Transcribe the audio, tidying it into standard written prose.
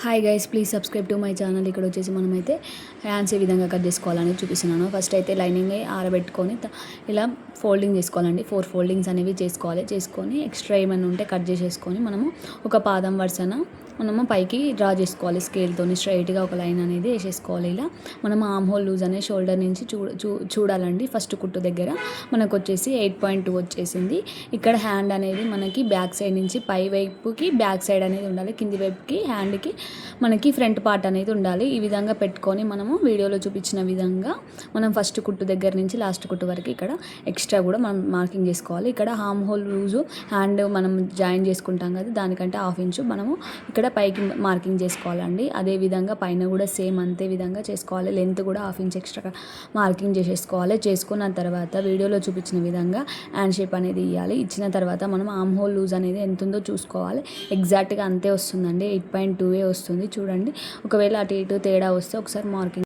Hi guys, please subscribe to my channel. ఇక్కడ వచ్చేసి మనమైతే హ్యాండ్స్ ఏ విధంగా కట్ చేసుకోవాలని చూపిస్తున్నాను. ఫస్ట్ అయితే లైనింగ్ ఆరబెట్టుకొని ఇలా ఫోల్డింగ్ చేసుకోవాలండి. 4 ఫోల్డింగ్స్ అనేవి చేసుకొని ఎక్స్ట్రా ఏమైనా ఉంటే కట్ చేసేసుకొని మనము ఒక పాదం వరుసన మనము పైకి డ్రా చేసుకోవాలి. స్కేల్తోని స్ట్రైట్గా ఒక లైన్ అనేది వేసేసుకోవాలి. ఇలా మనం ఆమ్ హోల్ లూజ్ అనే షోల్డర్ నుంచి చూడాలండి. ఫస్ట్ కుట్టు దగ్గర మనకు వచ్చేసి 8.2 వచ్చేసింది. ఇక్కడ హ్యాండ్ అనేది మనకి బ్యాక్ సైడ్ నుంచి పై వైపుకి బ్యాక్ సైడ్ అనేది ఉండాలి, కింది వైపుకి హ్యాండ్కి మనకి ఫ్రంట్ పార్ట్ అనేది ఉండాలి. ఈ విధంగా పెట్టుకొని మనము వీడియోలో చూపించిన విధంగా మనం ఫస్ట్ కుట్టు దగ్గర నుంచి లాస్ట్ కుట్టు వరకు ఇక్కడ ఎక్స్ట్రా కూడా మనం మార్కింగ్ చేసుకోవాలి. ఇక్కడ ఆమ్ హోల్ లూజు హ్యాండ్ మనం జాయిన్ చేసుకుంటాం కదా, దానికంటే 1/2 ఇంచు మనము ఇక్కడ పైకి మార్కింగ్ చేసుకోవాలండి. అదే విధంగా పైన కూడా సేమ్ అంతే విధంగా చేసుకోవాలి. లెంత్ కూడా 1/2 ఇంచ్ ఎక్స్ట్రా మార్కింగ్ చేసేసుకోవాలి. చేసుకున్న తర్వాత వీడియోలో చూపించిన విధంగా హ్యాండ్ షేప్ అనేది ఇవ్వాలి. ఇచ్చిన తర్వాత మనం ఆమ్ హోల్ లూజ్ అనేది ఎంత ఉందో చూసుకోవాలి. ఎగ్జాక్ట్గా అంతే వస్తుందండి, 8.2 వస్తుంది చూడండి. ఒకవేళ అటు ఇటు తేడా వస్తే ఒకసారి మార్కింగ్